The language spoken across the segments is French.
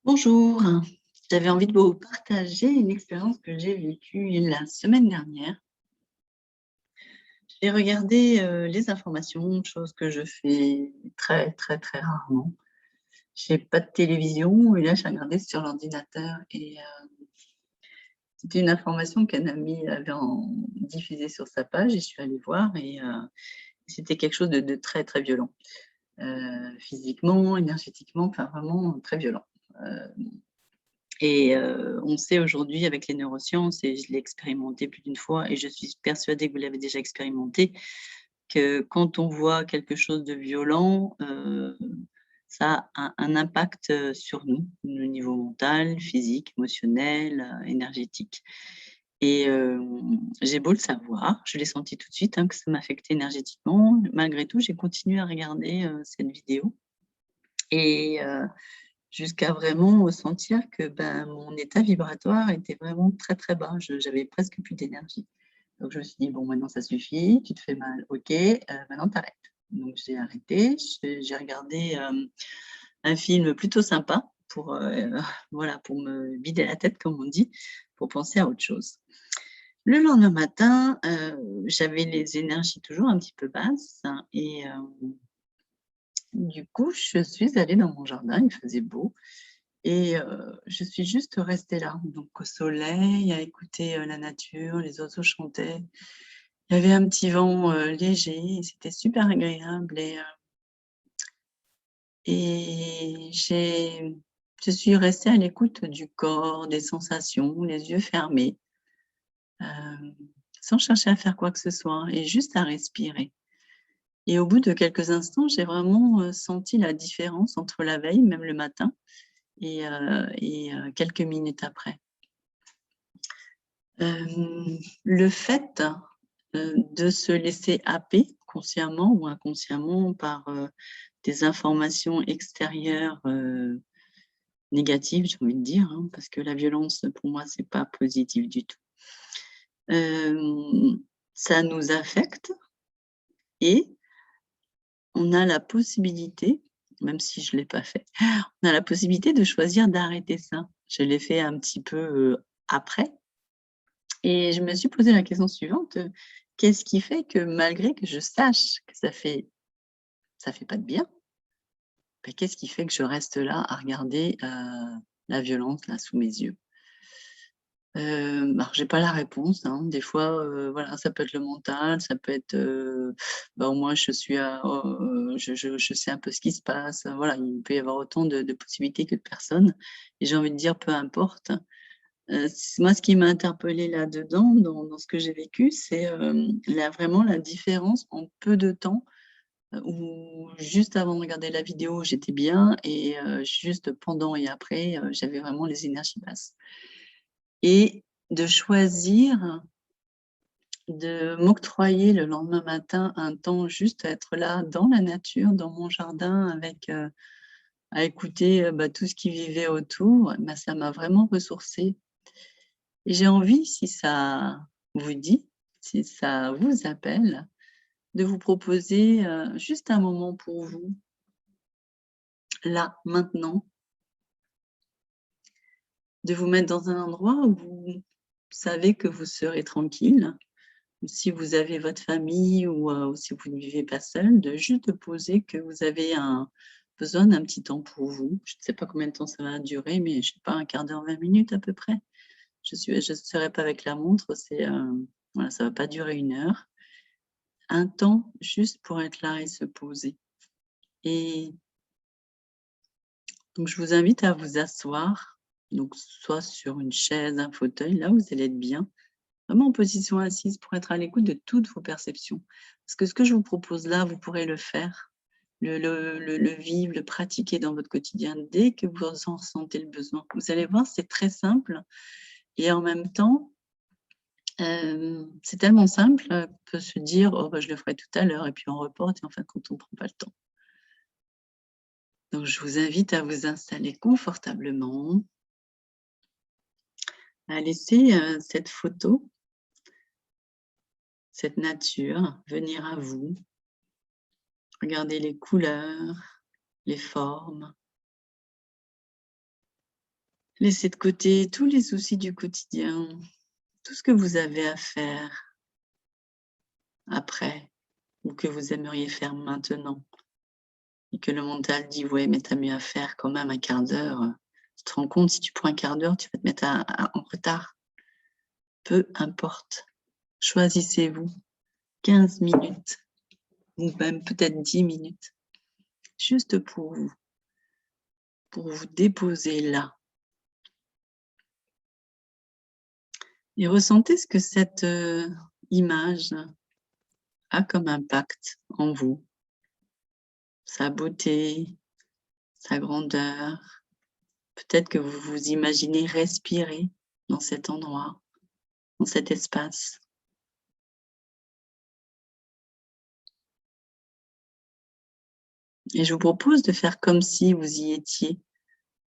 Bonjour, j'avais envie de vous partager une expérience que j'ai vécue la semaine dernière. J'ai regardé, les informations, chose que je fais très, très, très rarement. J'ai pas de télévision et là, j'ai regardé sur l'ordinateur et c'était une information qu'un ami avait diffusée sur sa page et je suis allée voir et c'était quelque chose de très, très violent. Physiquement, énergétiquement, enfin vraiment très violent. Heu Et on sait aujourd'hui avec les neurosciences et je l'ai expérimenté plus d'une fois et je suis persuadée que vous l'avez déjà expérimenté, que quand on voit quelque chose de violent, ça a un impact, sur nous, au niveau mental, physique, émotionnel, énergétique et j'ai beau le savoir, je l'ai senti tout de suite, hein, que ça m'affectait énergétiquement. Malgré tout, j'ai continué à regarder, cette vidéo et jusqu'à vraiment ressentir que, ben, mon état vibratoire était vraiment très, très bas. J'avais presque plus d'énergie. Donc je me suis dit: «Bon, maintenant ça suffit, tu te fais mal, OK, maintenant tu arrêtes». Donc j'ai arrêté, j'ai regardé, un film plutôt sympa pour, voilà, pour me vider la tête comme on dit, pour penser à autre chose. Le lendemain matin, j'avais les énergies toujours un petit peu basses et du coup, je suis allée dans mon jardin, il faisait beau et je suis juste restée là, donc au soleil, à écouter, la nature, les oiseaux chantaient. Il y avait un petit vent, léger et c'était super agréable et je suis restée à l'écoute du corps, des sensations, les yeux fermés, hem, sans chercher à faire quoi que ce soit et juste à respirer et au bout de quelques instants, j'ai vraiment, senti la différence entre la veille, même le matin et quelques minutes après. Le fait, de se laisser happer consciemment ou inconsciemment par, des informations extérieures, négatives, j'ai envie de dire, hein, parce que la violence pour moi c'est pas positif du tout. Ça nous affecte et on a la possibilité, même si je l'ai pas fait, on a la possibilité de choisir d'arrêter ça. Je l'ai fait un petit peu, après. Et je me suis posé la question suivante, qu'est-ce qui fait que malgré que je sache que ça fait pas de bien, bah, qu'est-ce qui fait que je reste là à regarder, la violence là sous mes yeux? Alors j'ai pas la réponse, hein. Des fois, voilà, ça peut être le mental, ça peut être, bah, au moins je suis je sais un peu ce qui se passe, voilà, il peut y avoir autant de possibilités que de personnes et j'ai envie de dire peu importe. Moi, ce qui m'a interpellée là-dedans, dans ce que j'ai vécu, c'est, la vraiment la différence en peu de temps, où juste avant de regarder la vidéo, j'étais bien et juste pendant et après, j'avais vraiment les énergies basses et de choisir de m'octroyer le lendemain matin un temps juste à être là dans la nature, dans mon jardin avec, à écouter, bah, tout ce qui vivait autour, bah, ça m'a vraiment ressourcée. Et j'ai envie, si ça vous dit, si ça vous appelle, de vous proposer, juste un moment pour vous, là, maintenant, de vous mettre dans un endroit où vous savez que vous serez tranquille, ou si vous avez votre famille ou si vous ne vivez pas seul, de juste de poser que vous avez besoin d'un petit temps pour vous. Je ne sais pas combien de temps ça va durer, mais je sais pas, un quart d'heure, 20 minutes à peu près. Je serai pas avec la montre, voilà, ça va pas durer 1 heure. Un temps juste pour être là et se poser et donc je vous invite à vous asseoir, donc soit sur une chaise, un fauteuil, là où vous allez être bien, vraiment en position assise pour être à l'écoute de toutes vos perceptions. Parce que ce que je vous propose là, vous pourrez le faire, le vivre, le pratiquer dans votre quotidien dès que vous en ressentez le besoin. Vous allez voir, c'est très simple et en même temps, c'est tellement simple, qu'on peut se dire: «Oh bah, je le ferai tout à l'heure» et puis on reporte et en fin de compte, on prend pas le temps. Donc je vous invite à vous installer confortablement, à laisser, cette photo, cette nature venir à vous. Regardez les couleurs, les formes, Laissez de côté tous les soucis du quotidien, tout ce que vous avez à faire après ou que vous aimeriez faire maintenant. Et que le mental dit, ouais, mais t'as mieux à faire quand même un quart d'heure. Tu te rends compte, si tu prends un quart d'heure, tu vas te mettre en retard. Peu importe. Choisissez-vous 15 minutes ou même peut-être 10 minutes, juste pour vous déposer là. Et ressentez ce que cette image a comme impact en vous. Sa beauté, sa grandeur. Peut-être que vous vous imaginez respirer dans cet endroit, dans cet espace. Et je vous propose de faire comme si vous y étiez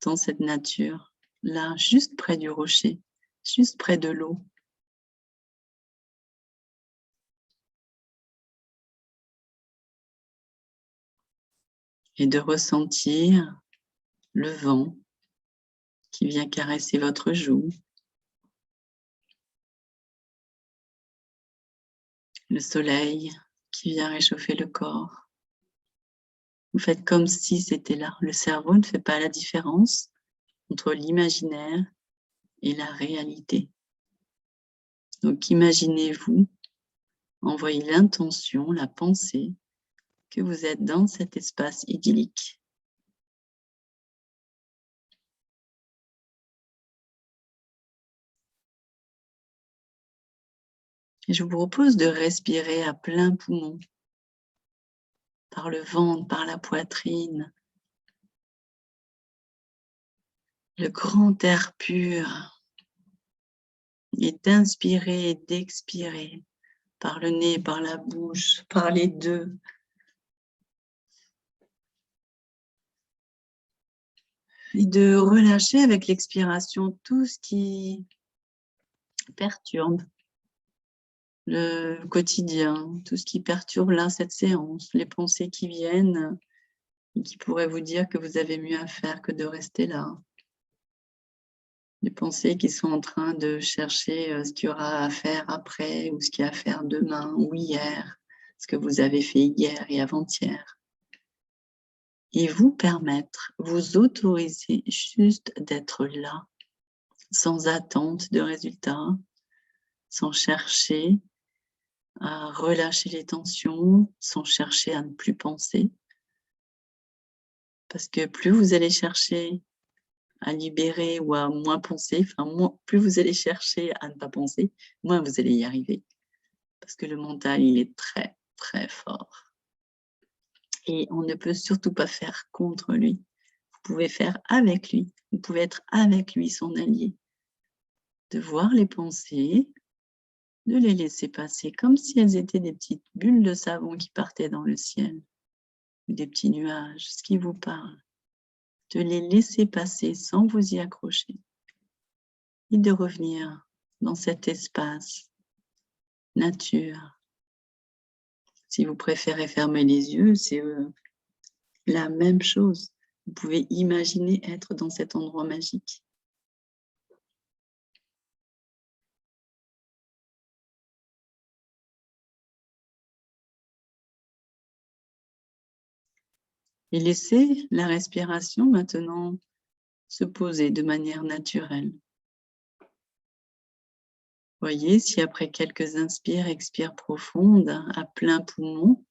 dans cette nature, là, juste près du rocher, juste près de l'eau. Et de ressentir le vent qui vient caresser votre joue, le soleil qui vient réchauffer le corps. Vous faites comme si c'était là. Le cerveau ne fait pas la différence entre l'imaginaire et la réalité. Donc imaginez-vous, envoyez l'intention, la pensée que vous êtes dans cet espace idyllique. Et je vous propose de respirer à plein poumon, par le ventre, par la poitrine, le grand air pur, et d'inspirer et d'expirer par le nez, par la bouche, par les deux. Et de relâcher avec l'expiration tout ce qui perturbe le quotidien, tout ce qui perturbe là, cette séance, les pensées qui viennent et qui pourraient vous dire que vous avez mieux à faire que de rester là. Les pensées qui sont en train de chercher ce qu'il y aura à faire après ou ce qu'il y a à faire demain ou hier, ce que vous avez fait hier et avant-hier. Et vous permettre, vous autoriser juste d'être là, sans attente de résultats, sans chercher à relâcher les tensions, sans chercher à ne plus penser. Parce que plus vous allez chercher à libérer ou à moins penser, plus vous allez chercher à ne pas penser, moins vous allez y arriver. Parce que le mental, il est très, très fort. Et on ne peut surtout pas faire contre lui. Vous pouvez faire avec lui. Vous pouvez être avec lui, son allié. De voir les pensées, de les laisser passer comme si elles étaient des petites bulles de savon qui partaient dans le ciel, ou des petits nuages, ce qui vous parle. De les laisser passer sans vous y accrocher. Et de revenir dans cet espace, nature. Si vous préférez fermer les yeux, c'est la même chose. Vous pouvez imaginer être dans cet endroit magique. Et laissez la respiration maintenant se poser de manière naturelle. Voyez si après quelques inspires, expires profondes, à plein poumon,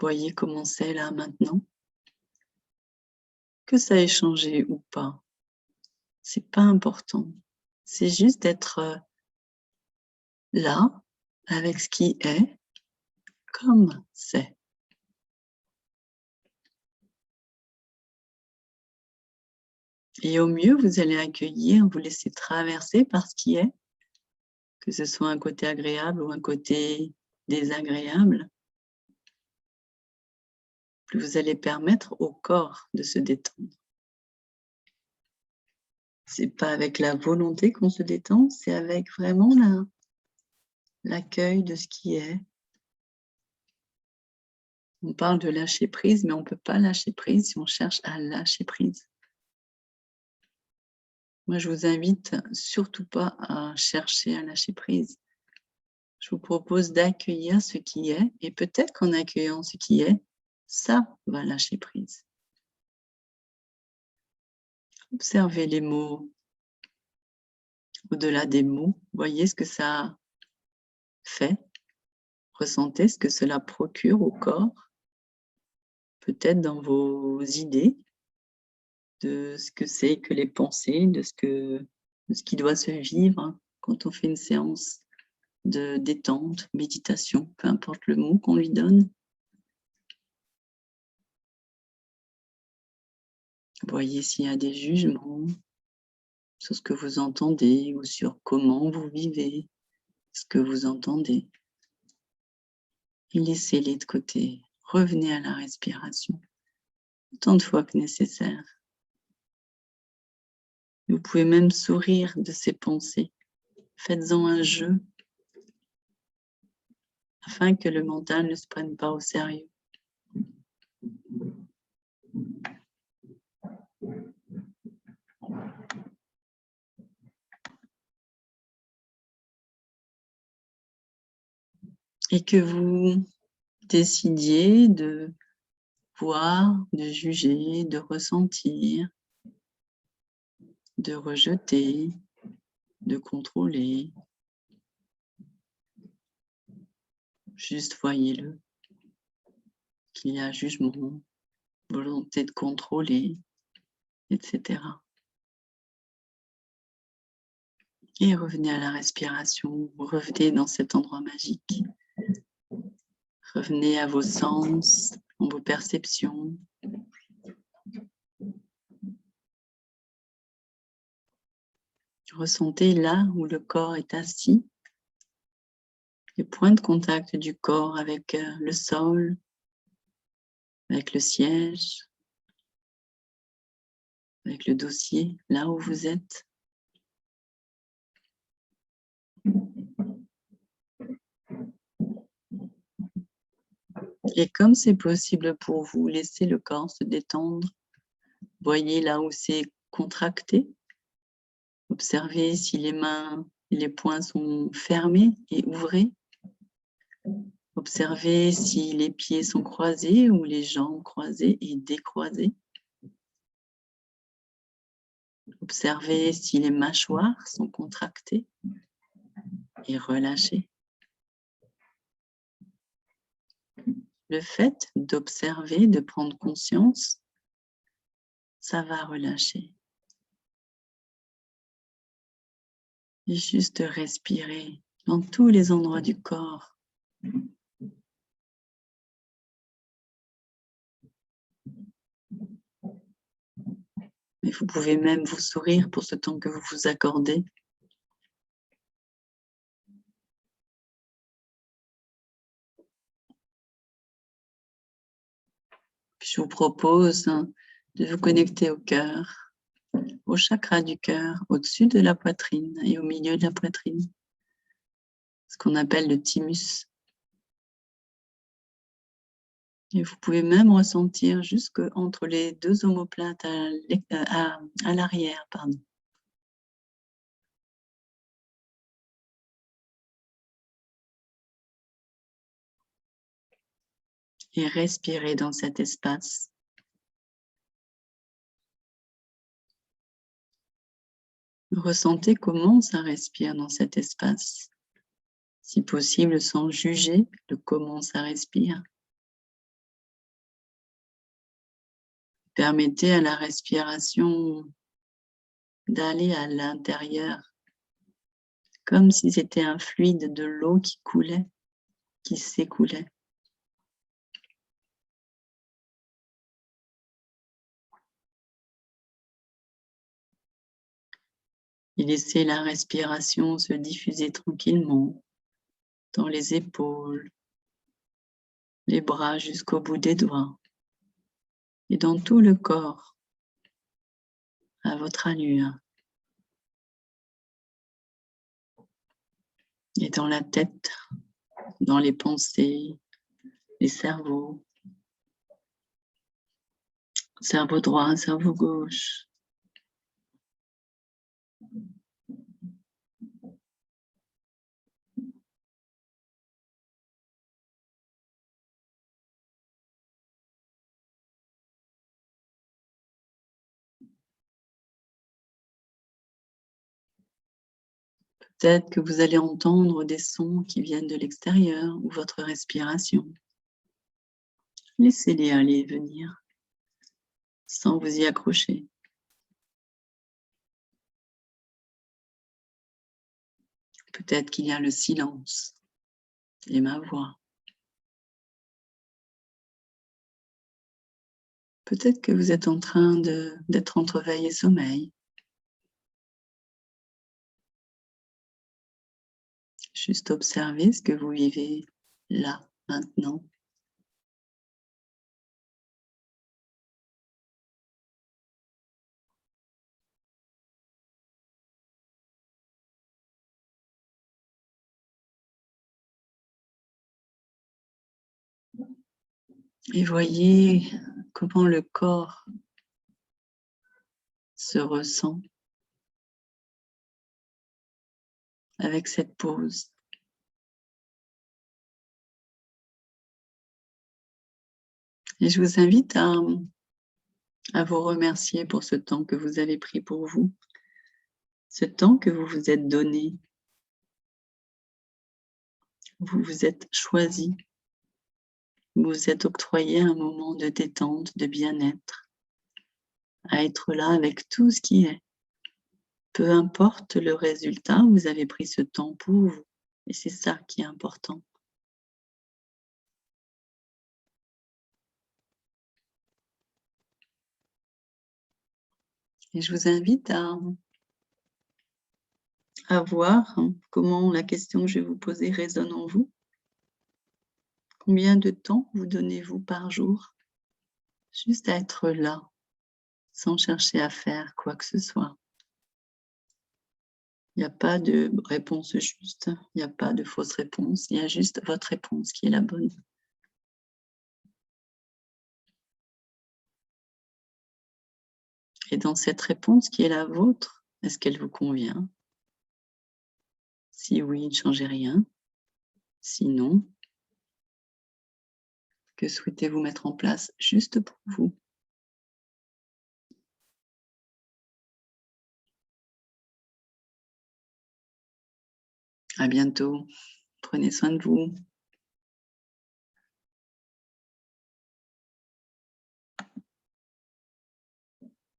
voyez comment c'est là maintenant. Que ça ait changé ou pas, c'est pas important. C'est juste d'être là, avec ce qui est, comme c'est. Et au mieux, vous allez accueillir, vous laisser traverser par ce qui est, que ce soit un côté agréable ou un côté désagréable. Plus vous allez permettre au corps de se détendre. C'est pas avec la volonté qu'on se détend, c'est avec vraiment l'accueil de ce qui est. On parle de lâcher prise, mais on ne peut pas lâcher prise si on cherche à lâcher prise. Moi, je vous invite surtout pas à chercher à lâcher prise. Je vous propose d'accueillir ce qui est, et peut-être qu'en accueillant ce qui est, ça va lâcher prise. Observez les mots. Au-delà des mots, voyez ce que ça fait. Ressentez ce que cela procure au corps, peut-être dans vos idées, de ce que c'est que les pensées, de ce qui doit se vivre quand on fait une séance de détente, méditation, peu importe le mot qu'on lui donne. Voyez s'il y a des jugements sur ce que vous entendez ou sur comment vous vivez ce que vous entendez. Et laissez-les de côté. Revenez à la respiration autant de fois que nécessaire. Vous pouvez même sourire de ces pensées. Faites-en un jeu afin que le mental ne se prenne pas au sérieux. Et que vous décidiez de voir, de juger, de ressentir, de rejeter, de contrôler. Juste voyez-le, qu'il y a jugement, volonté de contrôler, etc. Et revenez à la respiration, revenez dans cet endroit magique. Revenez à vos sens, à vos perceptions. Ressentez là où le corps est assis, les points de contact du corps avec le sol, avec le siège, avec le dossier, là où vous êtes. Et comme c'est possible pour vous, laissez le corps se détendre. Voyez là où c'est contracté. Observez si les mains et les poings sont fermés et ouvrés. Observez si les pieds sont croisés ou les jambes croisées et décroisées. Observez si les mâchoires sont contractées et relâchées. Le fait d'observer, de prendre conscience, ça va relâcher. Et juste respirer dans tous les endroits du corps. Et vous pouvez même vous sourire pour ce temps que vous vous accordez. Je vous propose de vous connecter au cœur, au chakra du cœur, au-dessus de la poitrine et au milieu de la poitrine, ce qu'on appelle le thymus. Et vous pouvez même ressentir jusque entre les deux omoplates à l'arrière, pardon. Et respirez dans cet espace. Ressentez comment ça respire dans cet espace. Si possible, sans juger de comment ça respire. Permettez à la respiration d'aller à l'intérieur, comme si c'était un fluide de l'eau qui coulait, qui s'écoulait. Et laissez la respiration se diffuser tranquillement dans les épaules, les bras jusqu'au bout des doigts et dans tout le corps à votre allure. Et dans la tête, dans les pensées, les cerveaux, cerveau droit, cerveau gauche. Peut-être que vous allez entendre des sons qui viennent de l'extérieur ou votre respiration. Laissez-les aller et venir sans vous y accrocher. Peut-être qu'il y a le silence et ma voix. Peut-être que vous êtes en train d'être entre veille et sommeil. Juste observez ce que vous vivez là, maintenant. Et voyez comment le corps se ressent avec cette pause. Et je vous invite à vous remercier pour ce temps que vous avez pris pour vous, ce temps que vous vous êtes donné. Vous vous êtes choisi, vous vous êtes octroyé un moment de détente, de bien-être, à être là avec tout ce qui est. Peu importe le résultat, vous avez pris ce temps pour vous. Et c'est ça qui est important. Et je vous invite à voir comment la question que je vais vous poser résonne en vous. Combien de temps vous donnez-vous par jour juste à être là, sans chercher à faire quoi que ce soit? Il n'y a pas de réponse juste, il n'y a pas de fausse réponse, il y a juste votre réponse qui est la bonne. Et dans cette réponse qui est la vôtre, est-ce qu'elle vous convient? Si oui, ne changez rien. Sinon, que souhaitez-vous mettre en place juste pour vous? À bientôt. Prenez soin de vous.